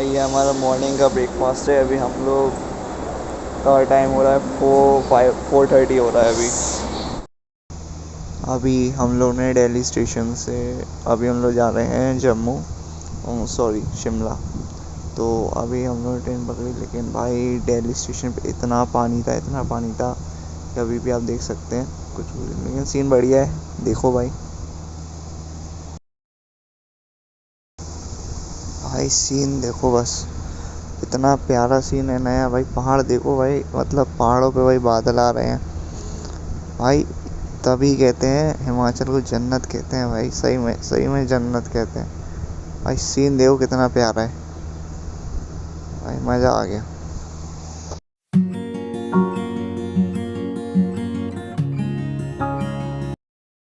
ये हमारा मॉर्निंग का ब्रेकफास्ट है। अभी हम लोग का टाइम हो रहा है 4:30 हो रहा है अभी हम लोग ने दिल्ली स्टेशन से अभी हम लोग जा रहे हैं जम्मू, सॉरी शिमला। तो अभी हम लोग ट्रेन पकड़ी, लेकिन भाई दिल्ली स्टेशन पे इतना पानी था, इतना पानी था कि अभी भी आप देख सकते हैं कुछ, लेकिन सीन बढ़िया है। देखो भाई, भाई सीन देखो बस, इतना प्यारा सीन है नया भाई। पहाड़ देखो भाई, मतलब पहाड़ों पे भाई बादल आ रहे हैं भाई। तभी कहते हैं हिमाचल को जन्नत कहते हैं भाई, सही में जन्नत कहते हैं भाई। सीन देखो कितना प्यारा है भाई, मज़ा आ गया।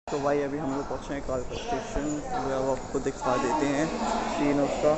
तो भाई अभी हम लोग पहुँचे हैं कालका स्टेशन। अब आपको दिखा देते हैं सीन उसका।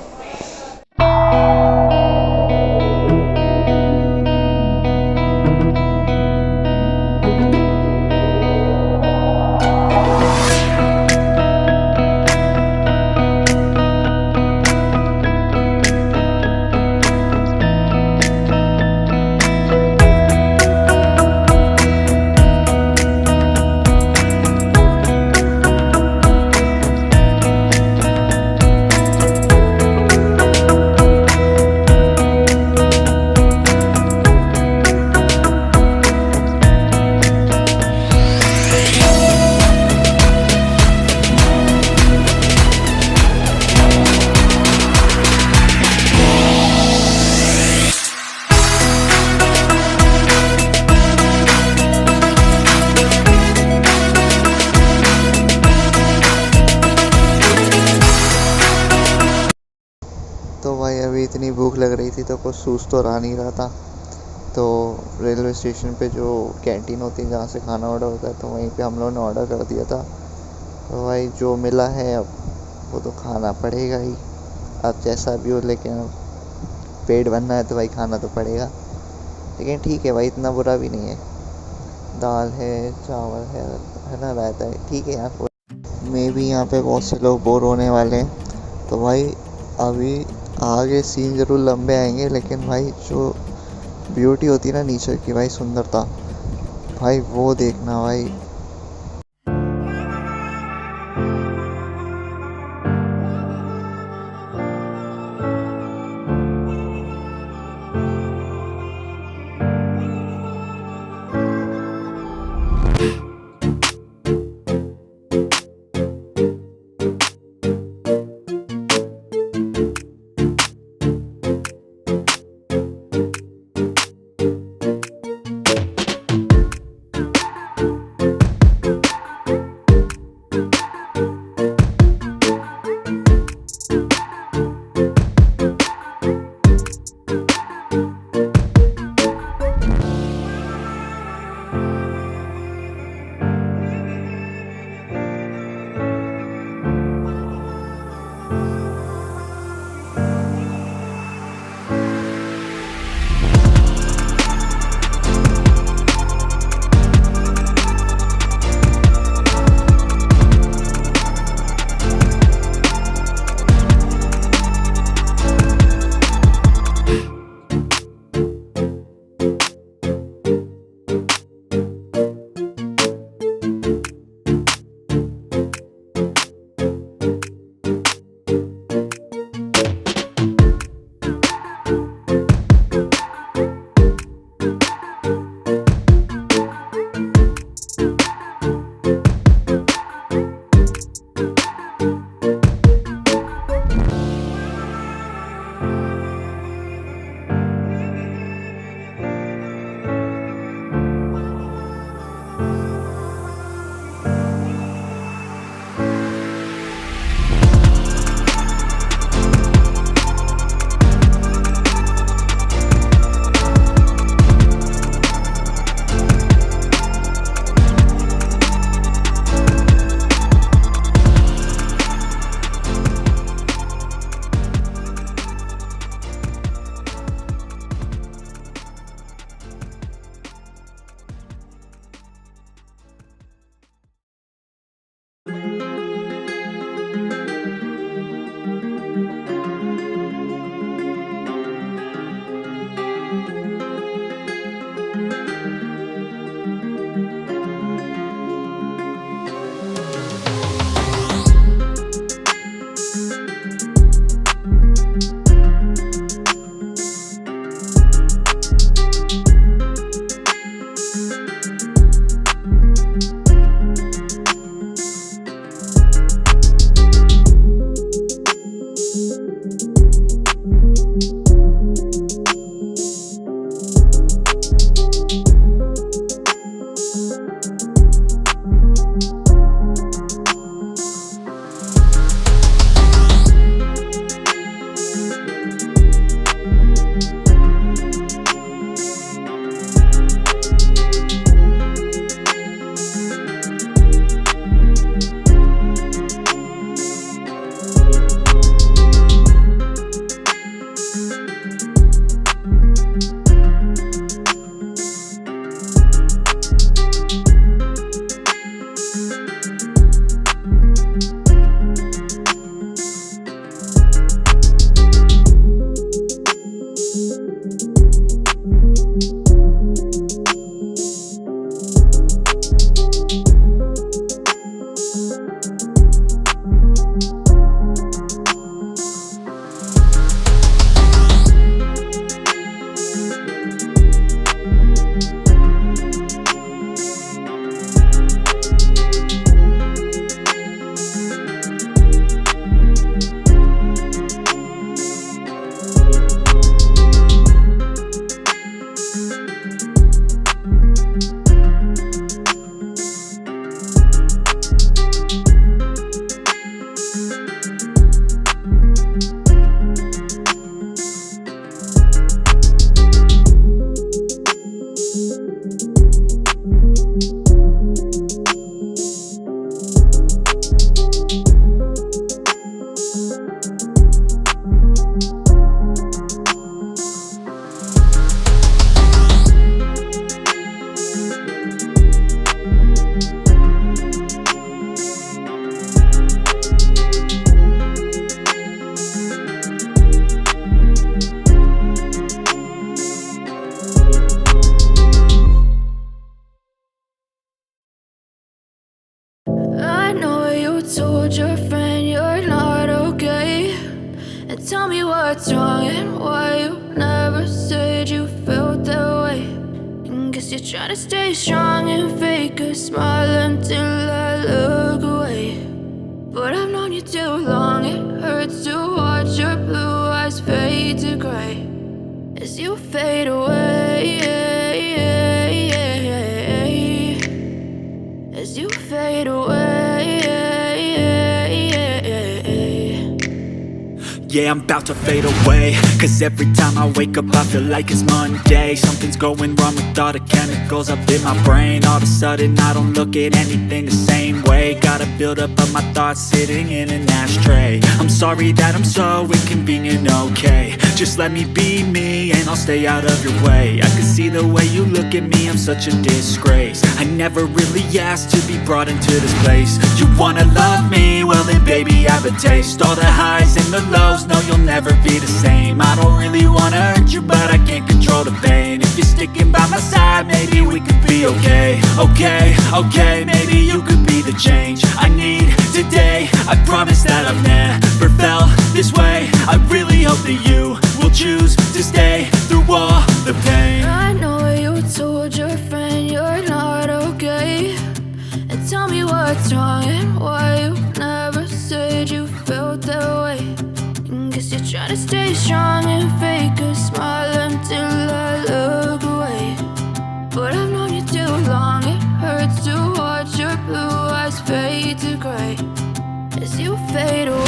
तो भाई अभी इतनी भूख लग रही थी तो कुछ सूझ तो रहा नहीं रहा था। तो रेलवे स्टेशन पे जो कैंटीन होती है जहाँ से खाना ऑर्डर होता है, तो वहीं पे हम लोगों ने ऑर्डर कर दिया था। तो भाई जो मिला है अब वो तो खाना पड़ेगा ही, अब जैसा भी हो, लेकिन अब पेट भरना है तो भाई खाना तो पड़ेगा। लेकिन ठीक है भाई, इतना बुरा भी नहीं है। दाल है, चावल है ना, रायता है, ठीक है यार। मे भी यहाँ पे बहुत से लोग बोर होने वाले हैं। तो भाई अभी आगे सीन ज़रूर लंबे आएंगे, लेकिन भाई जो ब्यूटी होती है ना नेचर की भाई, सुंदरता भाई, वो देखना भाई। wrong and why you never said you felt that way. And guess you're trying to stay strong and fake a smile until I look away. But I've known you too long, it hurts to watch your blue eyes fade to gray as you fade away, as you fade away. Yeah, I'm about to fade away, cause every time I wake up I feel like it's Monday. Something's going wrong with all the chemicals up in my brain. All of a sudden I don't look at anything the same way. Gotta build up of my thoughts sitting in an ashtray. I'm sorry that I'm so inconvenient, okay. Just let me be me and I'll stay out of your way. I can see the way you look at me, I'm such a disgrace. I never really asked to be brought into this place. You wanna love me? Well then baby I have a taste. All the highs and the lows, no you'll never be the same. I don't really wanna hurt you but I can't control the pain. If you're sticking by my side maybe we could be okay. Okay, maybe you could be the change I need today. I promise that I've never felt this way. I really hope that you will choose to stay through all the pain. I know you told your friend you're not okay, and tell me what's wrong and why you never said you felt that way. And guess you're trying to stay strong and fake a smile until I look away. But I've known you too long, it hurts to watch your blue eyes fade to gray as you fade away.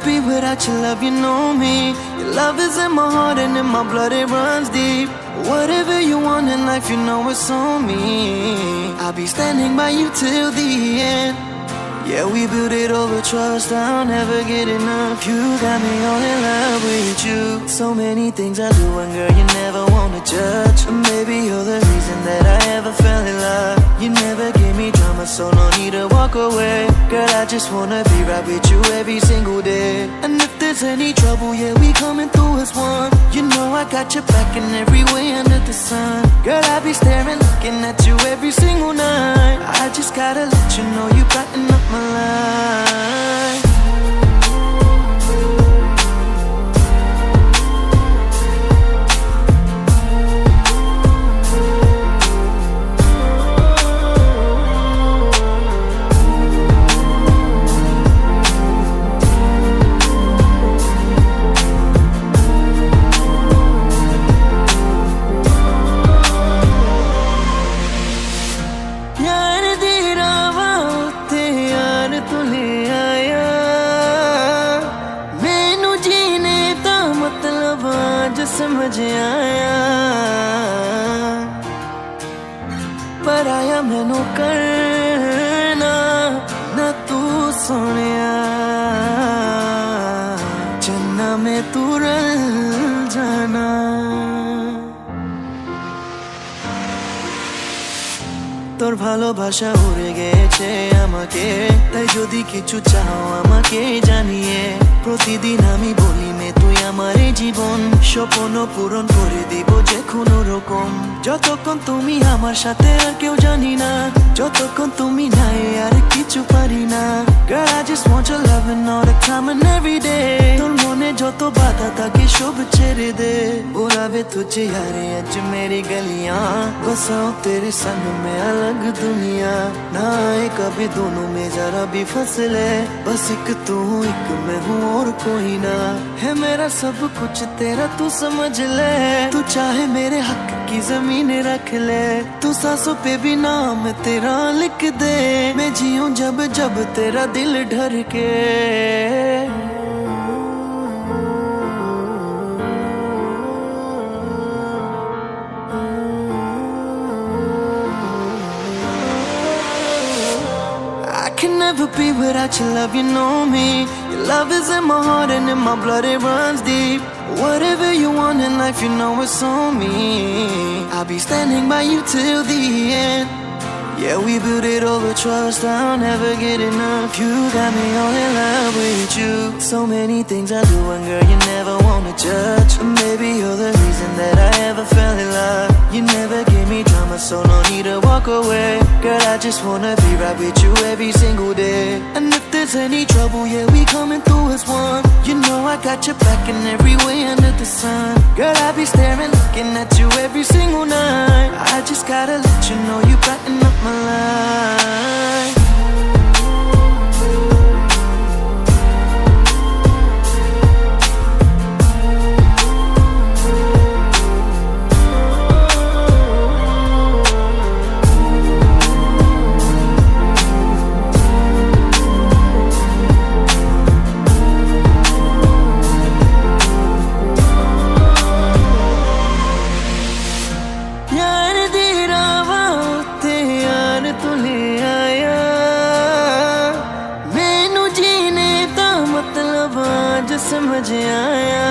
be without your love, you know me. Your love is in my heart and in my blood, it runs deep. Whatever you want in life, you know it's on me. I'll be standing by you till the end. Yeah, we built it over trust, I'll never get enough. You got me all in love with you. So many things I do and girl, you never wanna judge. Maybe you're the reason that I ever fell in love. You never gave me drama, so no need to walk away. Girl, I just wanna be right with you every single day. And if there's any trouble, yeah, we coming through as one. You know I got your back in every way under the sun. Girl, I be staring, looking at you every single night. I just gotta let you know you brighten up my life. समझ आया पर आया मैनू करना ना तू सोनिया जन्ना में तू रल जाना তোর ভালোবাসা উড়ে গেছে আমাকে তাই যদি কিছু চাও আমাকে জানিয়ে প্রতিদিন আমি বলি মে তুই আমার জীবন স্বপ্ন পূরণ করে দিব যে কোনো রকম যতক্ষণ তুমি আমার সাথে আর কেউ জানি না যতক্ষণ তুমি নাই আর কিছু পারি না Girl I just want your love and all the time and every day তোর মনে যত বাধা থাকে সব ছেড়ে দে बुलावे तुझे यारे आज मेरी गलियां बसाओ तेरे संग में अलग दुनिया ना आए कभी दोनों में जरा भी फसले बस एक तू एक मैं हूँ और कोई ना है मेरा सब कुछ तेरा तू समझ ले तू चाहे मेरे हक की जमीन रख ले तू सांसों पे भी नाम तेरा लिख दे मैं जीऊं जब जब तेरा दिल डर के can never be without your love, you know me. Your love is in my heart and in my blood, it runs deep. Whatever you want in life, you know it's on me. I'll be standing by you till the end. Yeah, we built it over trust, I'll never get enough. You got me all in love with you. So many things I do and girl, you never wanna judge. Maybe you're the reason that I ever fell in love. You never gave me drama, so no need to walk away. Girl, I just wanna be right with you every single day. And if there's any trouble, yeah, we coming through as one. You know I got your back in every way under the sun. Girl, I be staring, looking at you every single night. I just gotta let you know you brighten up my life. समझ आया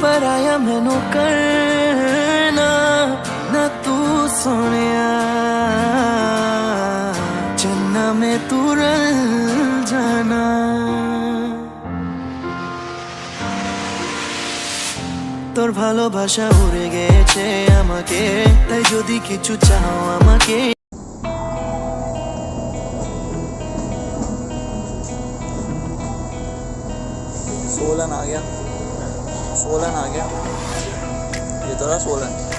पर आया मैनू करना ना तू सोनिया जन्ना में तू रल जाना তোর ভালোবাসা উড়ে গেছে আমাকে তাই যদি কিছু চাও আমাকে सोलन आ गया ये तो रहा सोलन